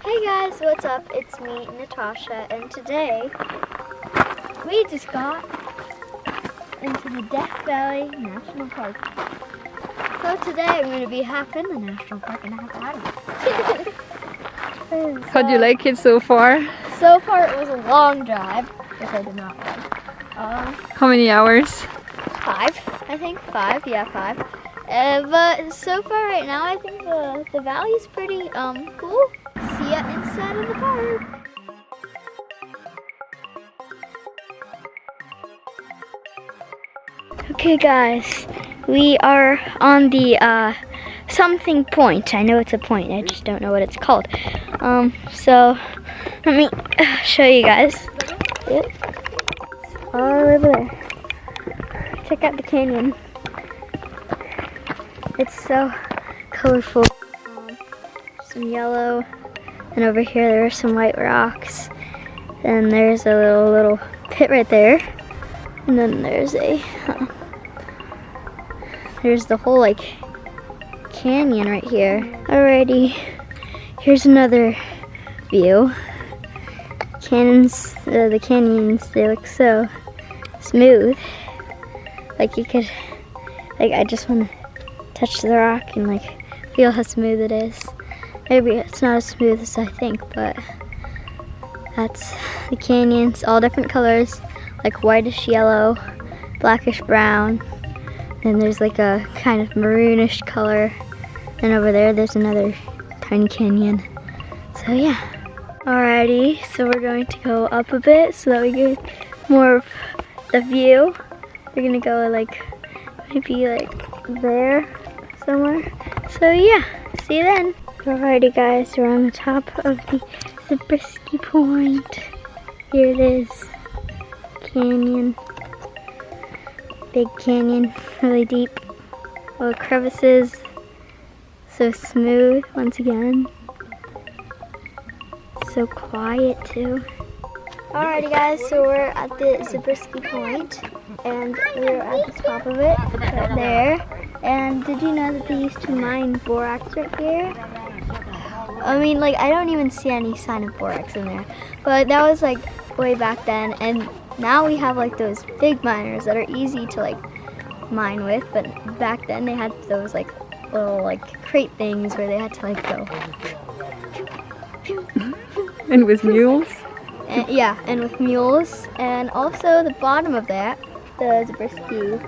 Hey guys, what's up? It's me, Natasha, and today we just got into the Death Valley National Park. So today I'm going to be half in the national park and half out of it. How do you like it so far? So far it was a long drive, which I did not like. How many hours? 5, I think. 5, yeah, 5. But so far right now I think the valley's pretty cool. See ya inside of the park. Okay guys, we are on the something point. I know it's a point, I just don't know what it's called. So let me show you guys. It's all over there. Check out the canyon. It's so colorful. Some yellow. And over here there are some white rocks. And there's a little pit right there. And then there's there's the whole like canyon right here. Alrighty, here's another view. The canyons, they look so smooth. Like you could, like I just want to touch the rock and like feel how smooth it is. Maybe it's not as smooth as I think, but that's the canyons, all different colors, like whitish yellow, blackish brown, and there's like a kind of maroonish color, and over there there's another tiny canyon. So yeah. Alrighty, so we're going to go up a bit so that we get more of the view. We're gonna go like, maybe like there somewhere. So yeah, see you then. Alrighty guys, we're on the top of the Zabriskie Point. Here it is. Canyon. Big canyon, really deep. Little crevices. So smooth once again. So quiet too. Alrighty guys, so we're at the Zabriskie Point and we're at the top of it, right there. And did you know that they used to mine borax right here? I mean, like, I don't even see any sign of borax in there. But that was, like, way back then. And now we have, like, those big miners that are easy to, like, mine with. But back then they had those, like, little, like, crate things where they had to, like, go. And with mules? And, yeah, and with mules. And also the bottom of that, the Zabriskie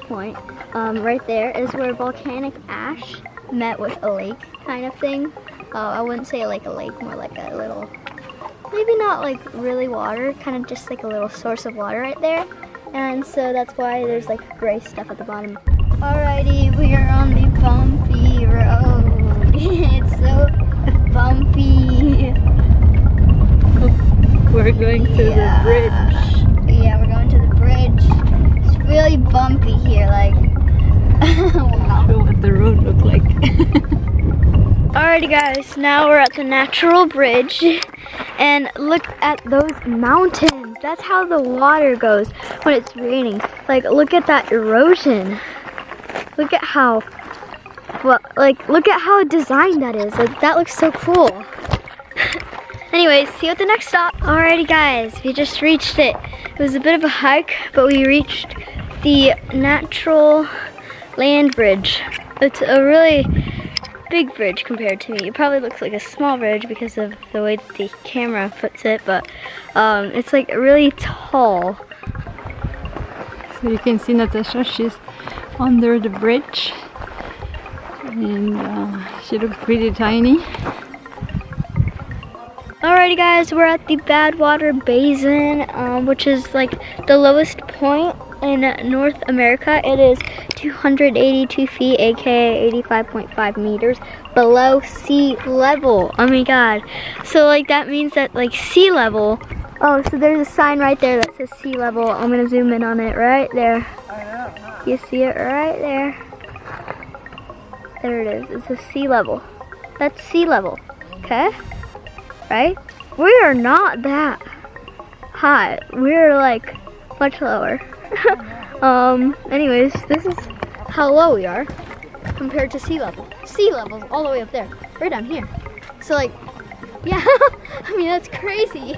Point, right there is where volcanic ash met with a lake kind of thing. I wouldn't say like a lake, more like a little, maybe not like really water, kind of just like a little source of water right there. And so that's why there's like gray stuff at the bottom. Alrighty, we are on the bumpy road. It's so bumpy. We're going to the bridge. Yeah, we're going to the bridge. It's really bumpy here, like. Wow. Show what the road looked like. Alrighty guys, now we're at the natural bridge and look at those mountains. That's how the water goes when it's raining. Like, look at that erosion. Look at how, well, like, look at how designed that is. Like, that looks so cool. Anyways, see you at the next stop. Alrighty guys, we just reached it. It was a bit of a hike, but we reached the Nat'L land bridge. It's a really big bridge compared to me. It probably looks like a small bridge because of the way that the camera puts it, but it's like really tall. So you can see Natasha, she's under the bridge and she looks pretty tiny. Alrighty guys, we're at the Water Basin, which is like the lowest point in North America. It is 282 feet, aka 85.5 meters below sea level. Oh my god. So like that means that like sea level. Oh, so there's a sign right there that says sea level. I'm gonna zoom in on it right there. You see it right there? There it is. It says sea level. That's sea level. Okay? Right? We are not that high. We're like much lower. Anyways, this is how low we are compared to sea level. Sea level's all the way up there. We're down here. So like Yeah, I mean, that's crazy.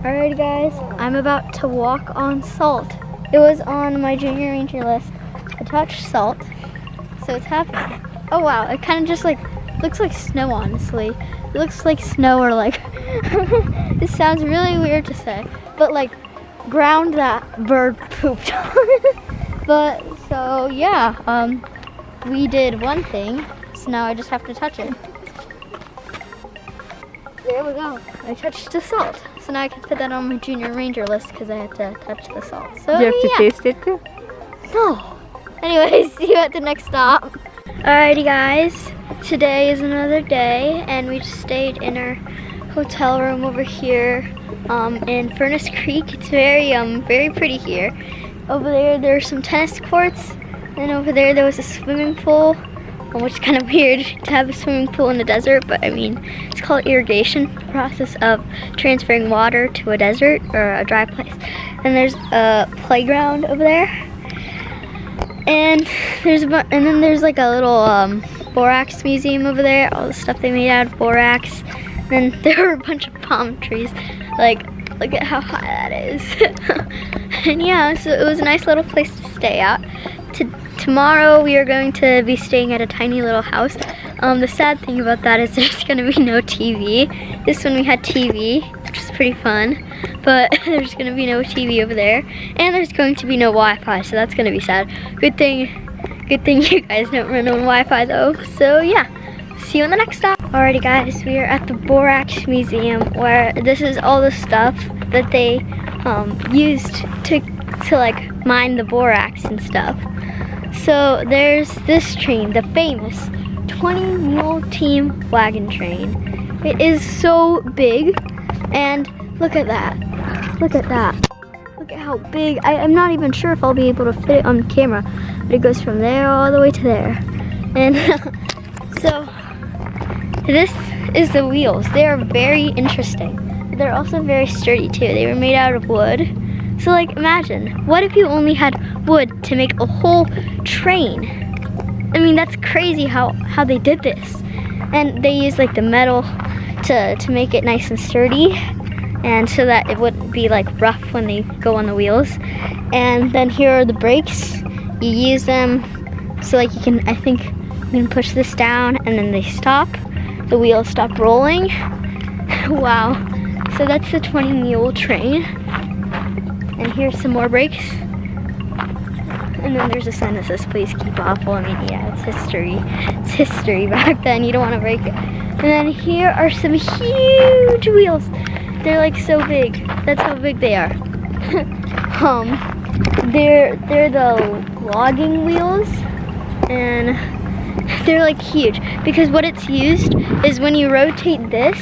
Alrighty guys, I'm about to walk on salt. It was on my junior ranger list to touch salt, so it's happening. Oh wow, it kind of just like looks like snow, honestly. It looks like snow, or like, this sounds really weird to say, but like ground that bird pooped on. But so yeah, we did one thing, so now I just have to touch it. There we go. I touched the salt. So now I can put that on my junior ranger list because I have to touch the salt. So Do you have to taste it too? No. Anyways, see you at the next stop. Alrighty guys, today is another day and we just stayed in our hotel room over here in Furnace Creek. It's very pretty here. Over there are some tennis courts, and over there was a swimming pool, which is kind of weird to have a swimming pool in the desert, but I mean, it's called irrigation, the process of transferring water to a desert or a dry place. And there's a playground over there, and then there's like a little Borax Museum over there, all the stuff they made out of borax. And then there were a bunch of palm trees, like look at how high that is. And yeah, so it was a nice little place to stay at. Tomorrow we are going to be staying at a tiny little house. The sad thing about that is there's going to be no TV. This one we had TV, which is pretty fun, but there's going to be no TV over there, and there's going to be no Wi-Fi, so that's going to be sad. Good thing you guys don't run on Wi-Fi though. So yeah, see you on the next stop. Alrighty guys, we are at the Borax Museum, where this is all the stuff that they used to like mine the borax and stuff. So there's this train, the famous 20-mule team wagon train. It is so big, and look at that. Look at that. Look at how big. I'm not even sure if I'll be able to fit it on camera, but it goes from there all the way to there. And so this is the wheels. They are very interesting. But they're also very sturdy too. They were made out of wood. So like imagine, what if you only had wood to make a whole train? I mean, that's crazy how they did this. And they used like the metal to make it nice and sturdy, and so that it wouldn't be like rough when they go on the wheels. And then here are the brakes. You use them so like you can push this down and then they stop. The wheels stop rolling. Wow. So that's the 20-mule train. And here's some more brakes. And then there's a sign that says, please keep off. Well, I mean, yeah, it's history. It's history back then. You don't want to break it. And then here are some huge wheels. They're like so big. That's how big they are. They're the logging wheels. And they're like huge. Because what it's used is when you rotate this,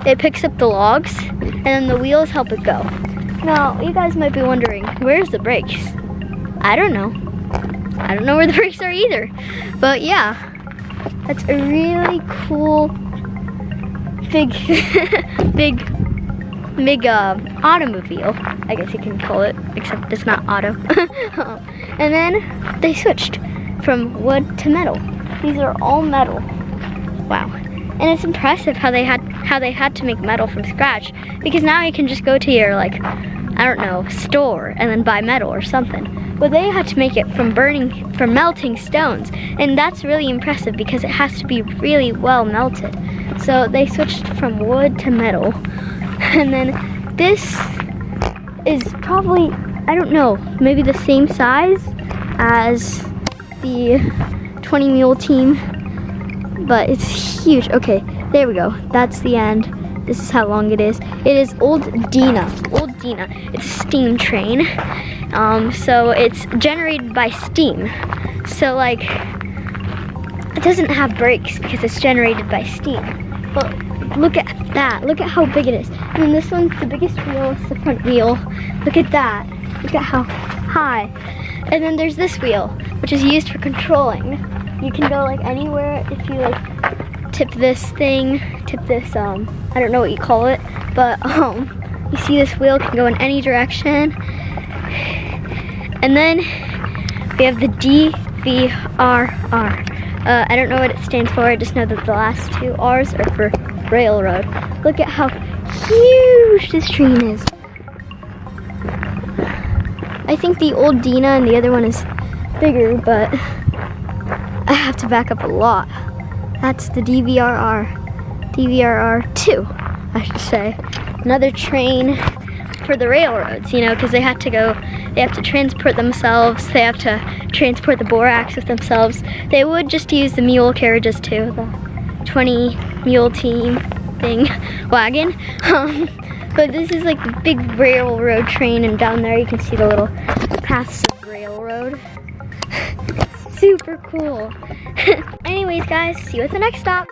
it picks up the logs. And then the wheels help it go. Now, you guys might be wondering, where's the brakes? I don't know. I don't know where the brakes are either. But yeah, that's a really cool, big automobile, I guess you can call it, except it's not auto. And then they switched from wood to metal. These are all metal. Wow. And it's impressive how they had to make metal from scratch, because now you can just go to your, like, I don't know, store and then buy metal or something. But they had to make it from melting stones, and that's really impressive because it has to be really well melted. So they switched from wood to metal. And then this is probably, I don't know, maybe the same size as the 20-mule team, but it's huge. Okay, there we go. That's the end. This is how long it is. It is Old Dina. Old Dina. It's a steam train. So it's generated by steam. So like, it doesn't have brakes because it's generated by steam. But look at that. Look at how big it is. And then this one's the biggest wheel. It's the front wheel. Look at that. Look at how high. And then there's this wheel, which is used for controlling. You can go like anywhere if you like tip this, I don't know what you call it, but you see this wheel can go in any direction. And then we have the DVRR. I don't know what it stands for, I just know that the last two R's are for railroad. Look at how huge this train is. I think the old Dina and the other one is bigger, but I have to back up a lot. That's the DVRR2, I should say. Another train for the railroads, you know, because they have to transport themselves, they have to transport the borax with themselves. They would just use the mule carriages too, the 20 mule team thing, wagon. But this is like a big railroad train, and down there you can see the little paths of railroad. Super cool. Anyways guys, see you at the next stop.